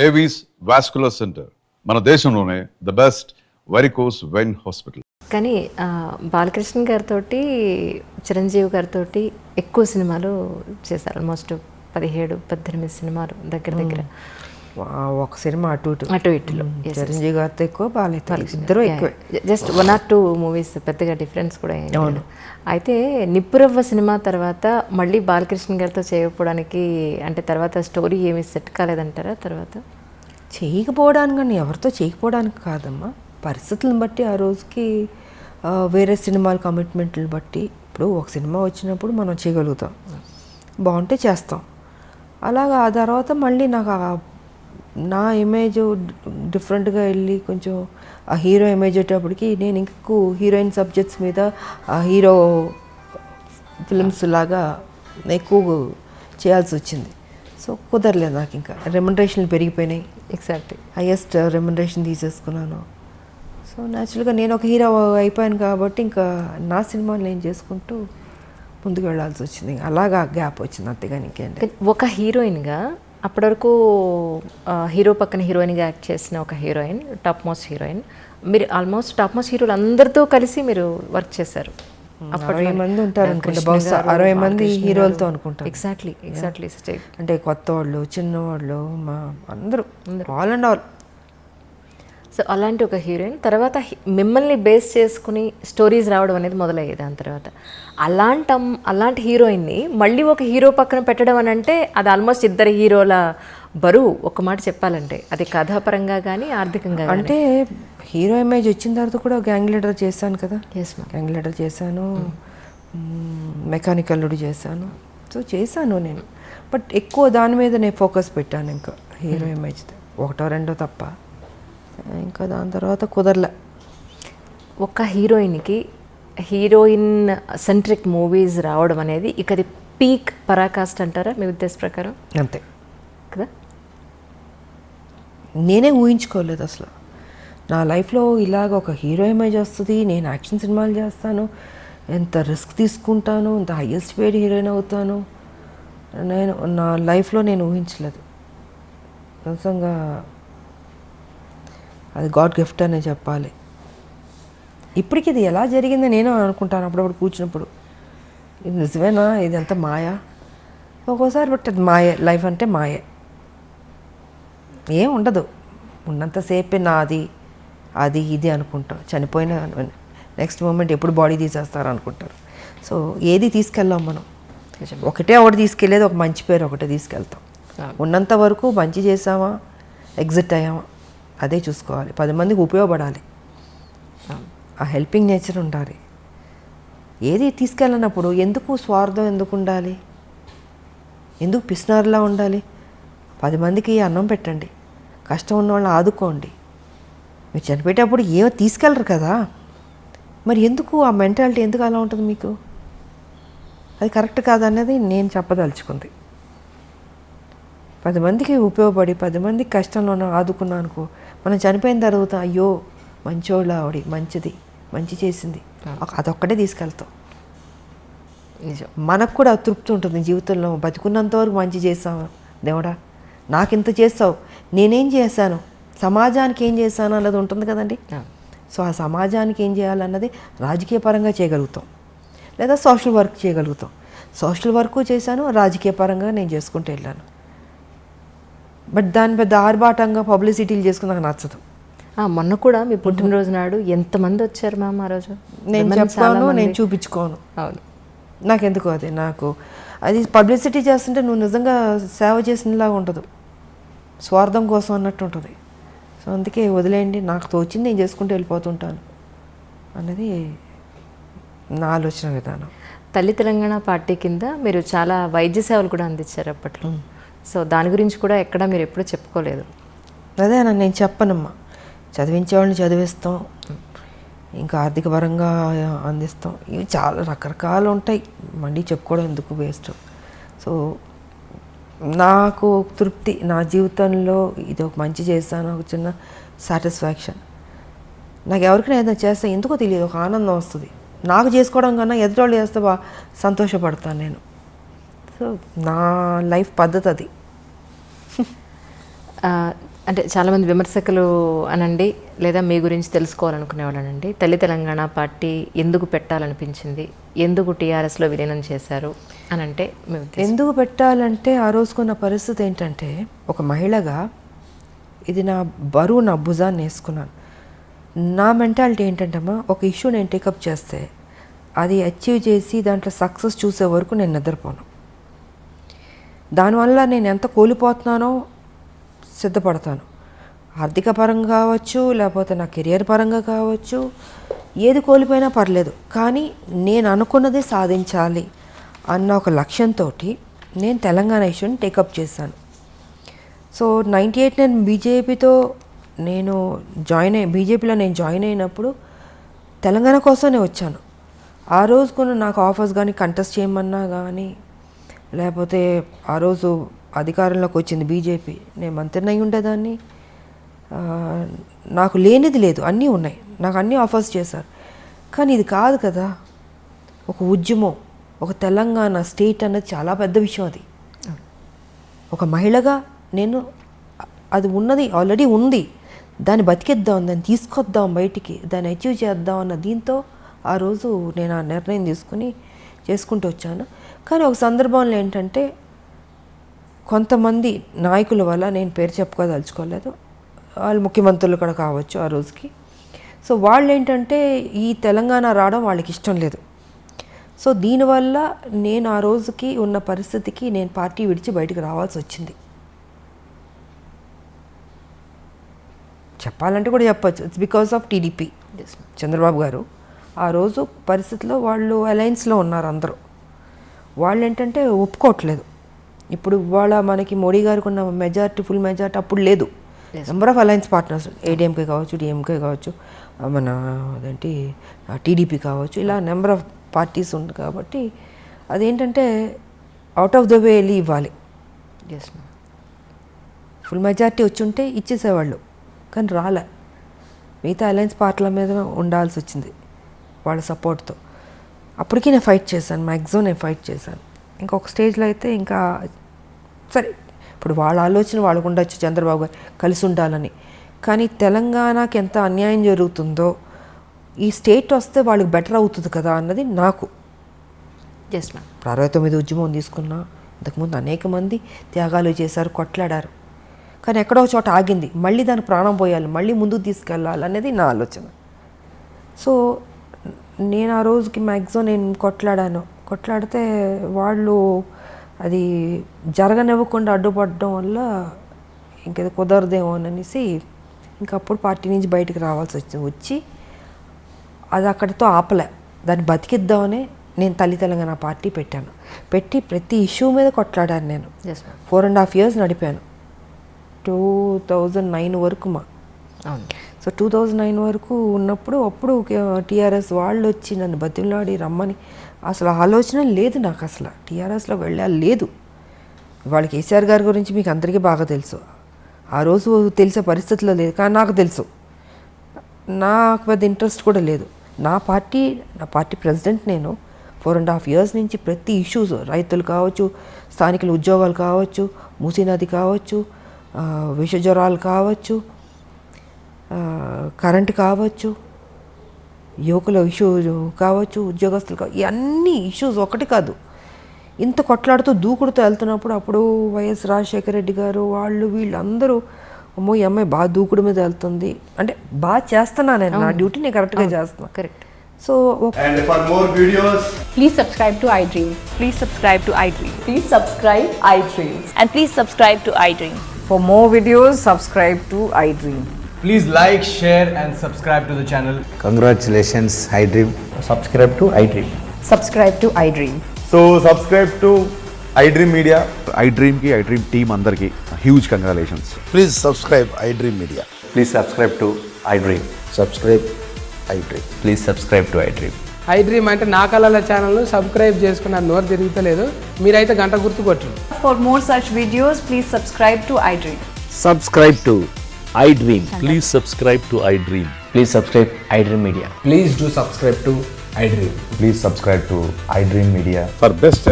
Avis vascular centre మన దేశంలోనే the best varicose vein hospital. కానీ బాలకృష్ణ గారితో చిరంజీవి గారితో ఎక్కువ సినిమాలు చేశారు. ఆల్మోస్ట్ 17-18 సినిమాలు దగ్గర దగ్గర. ఒక సినిమా అటు ఇటులో. చిరంజీవి గారితో ఎక్కువ, బాలకృష్ణ ఇద్దరు ఎక్కువ. జస్ట్ 1 or 2 మూవీస్, పెద్దగా డిఫరెన్స్ కూడా ఏం. అయితే నిప్పురవ్వ సినిమా తర్వాత మళ్ళీ బాలకృష్ణ గారితో చేయకపోవడానికి అంటే తర్వాత స్టోరీ ఏమీ సెట్ కాలేదంటారా? తర్వాత చేయకపోవడానికి కానీ ఎవరితో చేయకపోవడానికి కాదమ్మా, పరిస్థితులను బట్టి ఆ రోజుకి వేరే సినిమాల కమిట్మెంట్లను బట్టి. ఇప్పుడు ఒక సినిమా వచ్చినప్పుడు మనం చేయగలుగుతాం, బాగుంటే చేస్తాం. అలాగా ఆ తర్వాత మళ్ళీ నాకు నా ఇమేజ్ డిఫరెంట్గా వెళ్ళి కొంచెం ఆ హీరో ఇమేజ్ వచ్చేటప్పటికి నేను ఇంకెక్కువ హీరోయిన్ సబ్జెక్ట్స్ మీద ఆ హీరో ఫిల్మ్స్ లాగా ఎక్కువ చేయాల్సి వచ్చింది. సో కుదరలేదు నాకు. ఇంకా రెమ్యునరేషన్లు పెరిగిపోయినాయి. ఎగ్జాక్ట్లీ హైయెస్ట్ రెమ్యునరేషన్ తీసేసుకున్నాను. సో న్యాచురల్గా నేను ఒక హీరో అయిపోయాను కాబట్టి ఇంకా నా సినిమాలు నేను చేసుకుంటూ ముందుకు వెళ్ళాల్సి వచ్చింది. అలాగా గ్యాప్ వచ్చింది, అంతేగాని ఇంకేంటి. ఒక హీరోయిన్గా అప్పటి వరకు హీరో పక్కన హీరోయిన్గా యాక్ట్ చేసిన ఒక హీరోయిన్, టాప్ మోస్ట్ హీరోయిన్. మీరు ఆల్మోస్ట్ టాప్ మోస్ట్ హీరోలు అందరితో కలిసి మీరు వర్క్ చేశారు. 60 మంది ఉంటారు అనుకుంటా, బహుశా 60 మంది హీరోలతో అనుకుంటారు. ఎగ్జాక్ట్లీ అంటే కొత్త వాళ్ళు, చిన్నవాళ్ళు, మా అందరూ ఆల్ అండ్ ఆల్. సో అలాంటి ఒక హీరోయిన్ తర్వాత మిమ్మల్ని బేస్ చేసుకుని స్టోరీస్ రావడం అనేది మొదలయ్యేది. దాని తర్వాత అలాంటి హీరోయిన్ని మళ్ళీ ఒక హీరో పక్కన పెట్టడం అని అంటే అది ఆల్మోస్ట్ ఇద్దరు హీరోల బరువు. ఒక మాట చెప్పాలంటే అది కథాపరంగా కానీ ఆర్థికంగా. అంటే హీరో ఇమేజ్ వచ్చిన తర్వాత కూడా గ్యాంగ్ లీడర్ చేశాను కదా. గ్యాంగ్ లీడర్ చేశాను, మెకానికల్ అల్లుడు చేశాను. సో చేశాను నేను, బట్ ఎక్కువ దాని మీద నేను ఫోకస్ పెట్టాను. ఇంకా హీరో ఇమేజ్ ఒకటో రెండో తప్ప, ఇంకా దాని తర్వాత కుదరలే. ఒక హీరోయిన్కి హీరోయిన్ సెంట్రిక్ మూవీస్ రావడం అనేది ఇక అది పీక్ పరాకాష్ట అంటారా మీ ఉద్దేశ ప్రకారం? అంతే కదా. నేనే ఊహించుకోలేదు అసలు నా లైఫ్లో ఇలాగ ఒక హీరో ఇమేజ్ వస్తుంది, నేను యాక్షన్ సినిమాలు చేస్తాను, ఎంత రిస్క్ తీసుకుంటాను, ఎంత హైయెస్ట్ పేడ్ హీరోయిన్ అవుతాను, నేను నా లైఫ్లో నేను ఊహించలేదు. నిజంగా అది గాడ్ గిఫ్ట్ అనే చెప్పాలి. ఇప్పటికి ఇది ఎలా జరిగిందో నేను అనుకుంటాను అప్పుడప్పుడు కూర్చున్నప్పుడు. ఇది నిజమేనా, ఇది అంత మాయా? ఒక్కోసారి బట్ అది మాయే. లైఫ్ అంటే మాయే, ఏం ఉండదు. ఉన్నంతసేపే నాది అది ఇది అనుకుంటాం. చనిపోయిన నెక్స్ట్ మూమెంట్ ఎప్పుడు బాడీ తీసేస్తారు అనుకుంటారు. సో ఏది తీసుకెళ్ళాం మనం. ఒకటే తీసుకెళ్ళేది ఒక మంచి పేరు ఒకటే తీసుకెళ్తాం. ఉన్నంత వరకు మంచి చేసామా, ఎగ్జిట్ అయ్యామా, అదే చూసుకోవాలి. 10 మందికి ఉపయోగపడాలి, ఆ హెల్పింగ్ నేచర్ ఉండాలి. ఏది తీసుకెళ్ళినప్పుడు ఎందుకు స్వార్థం ఎందుకు ఉండాలి, ఎందుకు పిసినారులా ఉండాలి? 10 మందికి అన్నం పెట్టండి, కష్టం ఉన్న వాళ్ళని ఆదుకోండి. మీరు చనిపోయేటప్పుడు ఏమో తీసుకెళ్ళరు కదా, మరి ఎందుకు ఆ మెంటాలిటీ ఎందుకు అలా ఉంటుంది మీకు? అది కరెక్ట్ కాదనేది నేను చెప్పదలుచుకుంది. 10 మందికి ఉపయోగపడి 10 మందికి కష్టంలో ఆదుకున్నా అనుకో, మనం చనిపోయిన తర్వాత అయ్యో మంచోళ్ళ ఆవిడ మంచిది, మంచి చేసింది, అదొక్కటే తీసుకెళ్తాం. నిజం. మనకు కూడా తృప్తి ఉంటుంది జీవితంలో. బతికున్నంత వరకు మంచి చేస్తాము, దేవుడా నాకింత చేస్తావు, నేనేం చేశాను, సమాజానికి ఏం చేశాను అన్నది ఉంటుంది కదండి. సో ఆ సమాజానికి ఏం చేయాలన్నది రాజకీయ పరంగా చేయగలుగుతాం, లేదా సోషల్ వర్క్ చేయగలుగుతాం. సోషల్ వర్క్ చేశాను, రాజకీయ పరంగా నేను చేసుకుంటూ వెళ్ళాను. బట్ దాని పెద్ద ఆర్భాటంగా పబ్లిసిటీలు చేసుకుని నాకు నచ్చదు. మొన్న కూడా మీ పుట్టినరోజు నాడు ఎంతమంది వచ్చారు మ్యామ్ ఆ రోజు? నేను చెప్పాను, నేను చూపించుకోను. అవును, నాకెందుకు అది పబ్లిసిటీ చేస్తుంటే నువ్వు నిజంగా సేవ చేసినలాగా ఉండదు, స్వార్థం కోసం అన్నట్టు ఉంటుంది. సో అందుకే వదిలేయండి, నాకు తోచింది నేను చేసుకుంటూ వెళ్ళిపోతుంటాను అన్నది నా ఆలోచన విధానం. తల్లి తెలంగాణ పార్టీ కింద మీరు చాలా వైద్య సేవలు కూడా అందించారు అప్పట్లో. సో దాని గురించి కూడా ఎక్కడ మీరు ఎప్పుడూ చెప్పుకోలేదు. అదే నేను చెప్పనమ్మా, చదివించేవాళ్ళని చదివిస్తాం, ఇంకా ఆర్థిక పరంగా అందిస్తాం, ఇవి చాలా రకరకాలు ఉంటాయి, మళ్ళీ చెప్పుకోవడం ఎందుకు, వేస్ట్. సో నాకు తృప్తి, నా జీవితంలో ఇది ఒక మంచి చేస్తాను, ఒక చిన్న సాటిస్ఫాక్షన్. నాకు ఎవరికైనా ఏదైనా చేస్తే ఎందుకో తెలియదు, ఒక ఆనందం వస్తుంది. నాకు చేసుకోవడం కన్నా ఎదుటోళ్ళు చేస్తే సంతోషపడతాను నేను. సో నా లైఫ్ పద్ధతి అది. అంటే చాలామంది విమర్శకులు అనండి లేదా మీ గురించి తెలుసుకోవాలనుకునే వాళ్ళనండి, తల్లి తెలంగాణ పార్టీ ఎందుకు పెట్టాలనిపించింది, ఎందుకు టీఆర్ఎస్లో విలీనం చేశారు అని అంటే మీ ఉద్దేశం? ఎందుకు పెట్టాలంటే ఆ రోజుకున్న పరిస్థితి ఏంటంటే, ఒక మహిళగా ఇది నా బరువు నా భుజాన్ని వేసుకున్నాను. నా మెంటాలిటీ ఏంటంటమ్మా, ఒక ఇష్యూ నేను టేకప్ చేస్తే అది అచీవ్ చేసి దాంట్లో సక్సెస్ చూసే వరకు నేను నిద్రపోను. దానివల్ల నేను ఎంత కోల్పోతున్నానో సిద్ధపడతాను. ఆర్థిక పరంగా కావచ్చు, లేకపోతే నా కెరియర్ పరంగా కావచ్చు, ఏది కోల్పోయినా పర్లేదు, కానీ నేను అనుకున్నది సాధించాలి అన్న ఒక లక్ష్యంతో నేను తెలంగాణ ఇష్యూని టేకప్ చేశాను. సో 98 నేను బీజేపీలో నేను జాయిన్ అయినప్పుడు తెలంగాణ కోసమే వచ్చాను. ఆ రోజుకున్న నాకు ఆఫర్స్ కానీ కంటెస్ట్ చేయమన్నా కానీ, లేకపోతే ఆ రోజు అధికారంలోకి వచ్చింది బీజేపీ, నేను మంత్రిని అయి ఉండేదాన్ని. నాకు లేనిది లేదు, అన్నీ ఉన్నాయి, నాకు అన్నీ ఆఫర్స్ చేశారు. కానీ ఇది కాదు కదా, ఒక ఉద్యమం, ఒక తెలంగాణ స్టేట్ అన్నది చాలా పెద్ద విషయం. అది ఒక మహిళగా నేను అది ఉన్నది ఆల్రెడీ ఉంది, దాన్ని బతికిద్దాం, దాన్ని తీసుకొద్దాం బయటికి, దాన్ని అచీవ్ చేద్దాం అన్న దీంతో ఆ రోజు నేను ఆ నిర్ణయం తీసుకుని చేసుకుంటూ వచ్చాను. కానీ ఒక సందర్భంలో ఏంటంటే, కొంతమంది నాయకుల వల్ల, నేను పేరు చెప్పుకోదలుచుకోలేదు, వాళ్ళు ముఖ్యమంత్రులు కూడా కావచ్చు ఆ రోజుకి. సో వాళ్ళు ఏంటంటే ఈ తెలంగాణ రావడం వాళ్ళకి ఇష్టం లేదు. సో దీనివల్ల నేను ఆ రోజుకి ఉన్న పరిస్థితికి నేను పార్టీ విడిచి బయటకు రావాల్సి వచ్చింది. చెప్పాలంటే కూడా చెప్పచ్చు, it's because of TDP. Chandrababu గారు ఆ రోజు పరిస్థితిలో వాళ్ళు అలయన్స్లో ఉన్నారు అందరూ. వాళ్ళు ఏంటంటే ఒప్పుకోవట్లేదు. ఇప్పుడు ఇవాళ మనకి మోడీ గారికి ఉన్న మెజారిటీ, ఫుల్ మెజారిటీ అప్పుడు లేదు. Number of alliance partners, ADMK కావచ్చు, డిఎంకే కావచ్చు, మన అదేంటి టీడీపీ కావచ్చు, ఇలా నెంబర్ ఆఫ్ పార్టీస్ ఉంది. కాబట్టి అదేంటంటే అవుట్ ఆఫ్ ద వే వెళ్ళి ఇవ్వాలి. ఫుల్ మెజారిటీ వచ్చి ఉంటే ఇచ్చేసేవాళ్ళు, కానీ రాలే. మిగతా అలయన్స్ పార్టీల మీద ఉండాల్సి వచ్చింది వాళ్ళ సపోర్ట్తో. అప్పటికీ నేను ఫైట్ చేశాను, మ్యాక్సిమం నేను ఫైట్ చేశాను. ఇంకొక స్టేజ్లో అయితే ఇంకా సరే, ఇప్పుడు వాళ్ళ ఆలోచన వాళ్ళకు ఉండొచ్చు, చంద్రబాబు గారు కలిసి ఉండాలని. కానీ తెలంగాణకి ఎంత అన్యాయం జరుగుతుందో ఈ స్టేట్ వస్తే వాళ్ళకి బెటర్ అవుతుంది కదా అన్నది నాకు. Yes ma'am. 69 ఉద్యమం తీసుకున్నా, ఇంతకుముందు అనేక మంది త్యాగాలు చేశారు, కొట్లాడారు. కానీ ఎక్కడో చోట ఆగింది, మళ్ళీ దానికి ప్రాణం పోయాలి, మళ్ళీ ముందుకు తీసుకెళ్ళాలి అనేది నా ఆలోచన. సో నేను ఆ రోజుకి మ్యాక్సిమం నేను కొట్లాడితే వాళ్ళు అది జరగనివ్వకుండా అడ్డుపడడం వల్ల ఇంకేదో కుదరదేమో అనేసి ఇంకప్పుడు పార్టీ నుంచి బయటకు రావాల్సి వచ్చి అది అక్కడితో ఆపలే, దాన్ని బతికిద్దామని నేను తల్లి తెలంగాణ పార్టీ పెట్టి ప్రతి ఇష్యూ మీద కొట్లాడాను. నేను 4.5 years నడిపాను, 2009 వరకు సో 2009 వరకు ఉన్నప్పుడు అప్పుడు టీఆర్ఎస్ వాళ్ళు వచ్చి నన్ను బతిమలాడి రమ్మని, అసలు ఆలోచన లేదు నాకు, అసలు టీఆర్ఎస్లో వెళ్ళాలి లేదు. వాళ్ళ కేసీఆర్ గారి గురించి మీకు అందరికీ బాగా తెలుసు, ఆ రోజు తెలిసే పరిస్థితిలో లేదు. కానీ నాకు తెలుసు, నాకు పెద్ద ఇంట్రెస్ట్ కూడా లేదు. నా పార్టీ ప్రెసిడెంట్ నేను. 4.5 years నుంచి ప్రతి ఇష్యూస్, రైతులు కావచ్చు, స్థానికుల ఉద్యోగాలు కావచ్చు, మూసీ నది కావచ్చు, విష జ్వరాలు కావచ్చు, కరెంటు కావచ్చు, యువకుల ఇష్యూ కావచ్చు, ఉద్యోగస్తులు కావచ్చు, ఇవన్నీ ఇష్యూస్ ఒకటి కాదు. ఇంత కొట్లాడుతూ దూకుడుతూ వెళ్తున్నప్పుడు అప్పుడు వైఎస్ రాజశేఖర రెడ్డి గారు వీళ్ళందరూ అమ్మో ఈ అమ్మాయి బాగా దూకుడు మీద వెళ్తుంది అంటే బాగా చేస్తున్నాను నేను, నా డ్యూటీ నేను కరెక్ట్గా చేస్తున్నాను. Correct. So And for more videos, Please subscribe to iDream. Please subscribe to iDream. Please subscribe iDream. And please subscribe to iDream. For more videos, subscribe to iDream. please like, share and subscribe to the channel. Congratulations, iDream. Subscribe to iDream. Subscribe to iDream. So subscribe to iDream Media. iDream team అందరికి huge congratulations. Please subscribe iDream Media. Please subscribe to iDream. Subscribe iDream. Please subscribe to iDream. iDream అంటే నా కళల ఛానల్ను subscribe చేసుకున్న నోరు తిరుగుతలేదు, మీరైతే గంట గుర్తు కొట్టండి. For more such videos, please subscribe to iDream. Subscribe to iDream. Please subscribe to iDream. Please subscribe iDream Media. Please do subscribe to iDream. Please subscribe to iDream Media. For best